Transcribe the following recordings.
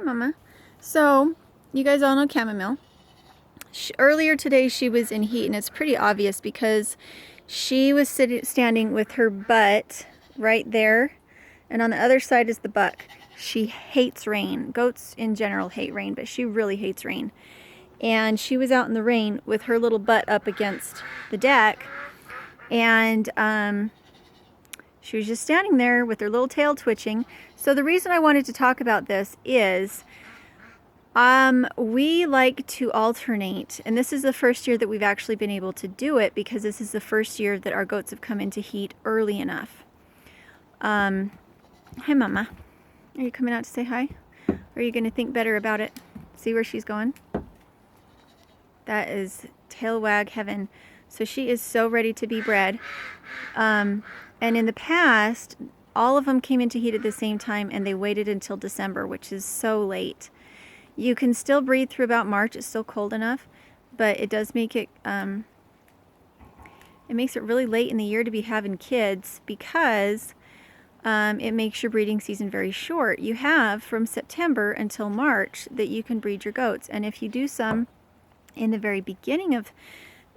Hi, Mama. So, you guys all know chamomile. Earlier today, she was in heat, and it's pretty obvious because she was standing with her butt right there, and on the other side is the buck. She hates rain. Goats in general hate rain, but she really hates rain. And she was out in the rain with her little butt up against the deck, and she was just standing there with her little tail twitching. So the reason I wanted to talk about this is we like to alternate, and this is the first year that we've actually been able to do it because this is the first year that our goats have come into heat early enough. Hi, Mama. Are you coming out to say hi? Or are you going to think better about it? See where she's going? That is tail wag heaven. So she is so ready to be bred. And in the past, all of them came into heat at the same time, and they waited until December, which is so late. You can still breed through about March. It's still cold enough, but it does make it, it makes it really late in the year to be having kids because it makes your breeding season very short. You have from September until March that you can breed your goats. And if you do some in the very beginning of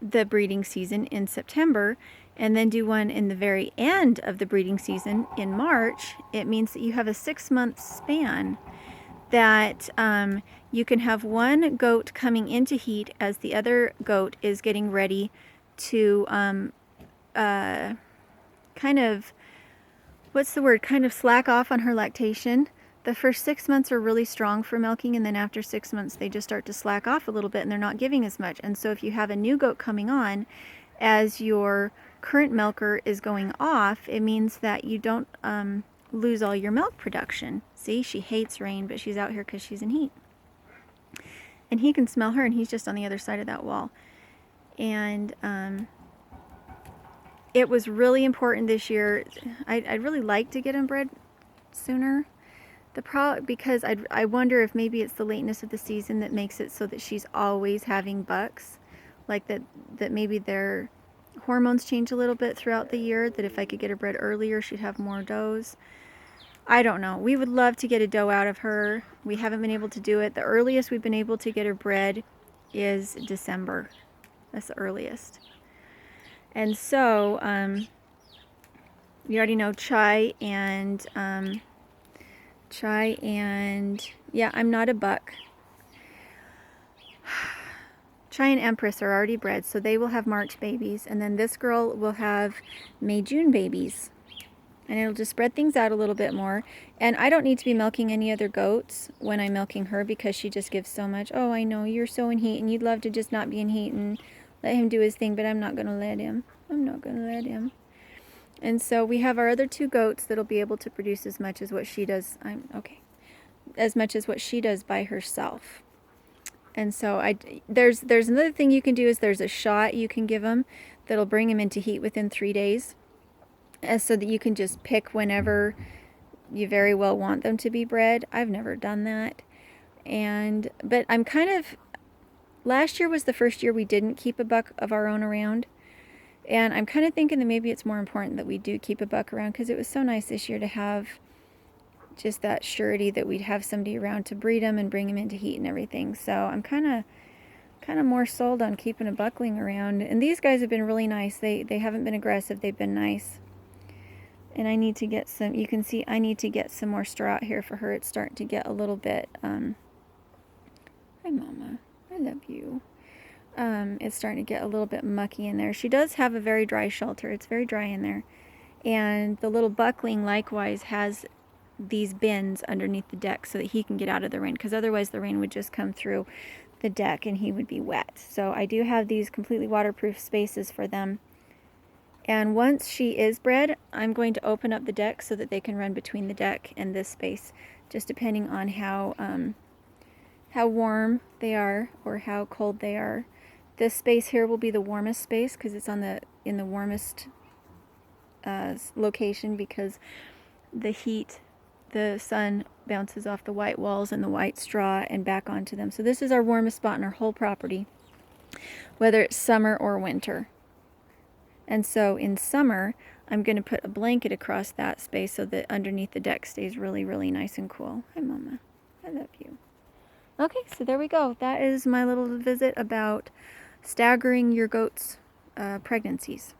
the breeding season in September, and then do one in the very end of the breeding season in March, it means that you have a 6-month span that you can have one goat coming into heat as the other goat is getting ready to kind of, what's the word, kind of slack off on her lactation. The first 6 months are really strong for milking, and then after 6 months they just start to slack off a little bit and they're not giving as much. And so if you have a new goat coming on as your current milker is going off, it means that you don't lose all your milk production. See, she hates rain, but she's out here because she's in heat. And he can smell her, and he's just on the other side of that wall. And it was really important this year. I'd really like to get him bred sooner. Because I wonder if maybe it's the lateness of the season that makes it so that she's always having bucks. Like that maybe their hormones change a little bit throughout the year, that if I could get her bred earlier, she'd have more does. I don't know. We would love to get a doe out of her. We haven't been able to do it. The earliest we've been able to get her bred is December. That's the earliest. And so, you already know Chai and, yeah, I'm not a buck. Chai and Empress are already bred, so they will have March babies. And then this girl will have May-June babies. And it'll just spread things out a little bit more. And I don't need to be milking any other goats when I'm milking her because she just gives so much. Oh, I know, you're so in heat and you'd love to just not be in heat and let him do his thing, but I'm not going to let him. I'm not going to let him. And so we have our other 2 goats that'll be able to produce as much as what she does. As much as what she does by herself. And so there's another thing you can do is there's a shot you can give them that'll bring them into heat within 3 days. So that you can just pick whenever you very well want them to be bred. I've never done that. But I'm kind of, last year was the first year we didn't keep a buck of our own around. And I'm kind of thinking that maybe it's more important that we do keep a buck around because it was so nice this year to have just that surety that we'd have somebody around to breed them and bring them into heat and everything. So I'm kind of more sold on keeping a buckling around. And these guys have been really nice. They haven't been aggressive. They've been nice. And I need to get some, you can see I need to get some more straw out here for her. It's starting to get a little bit, hi Mama, I love you. It's starting to get a little bit mucky in there. She does have a very dry shelter. It's very dry in there. And the little buckling likewise has these bins underneath the deck so that he can get out of the rain, because otherwise the rain would just come through the deck and he would be wet. So I do have these completely waterproof spaces for them. And once she is bred, I'm going to open up the deck so that they can run between the deck and this space, just depending on how warm they are or how cold they are. This space here will be the warmest space because it's in the warmest location, because the heat, the sun bounces off the white walls and the white straw and back onto them. So this is our warmest spot in our whole property, whether it's summer or winter. And so in summer, I'm going to put a blanket across that space so that underneath the deck stays really, really nice and cool. Hi, Mama. I love you. Okay, so there we go. That is my little visit about staggering your goats' pregnancies.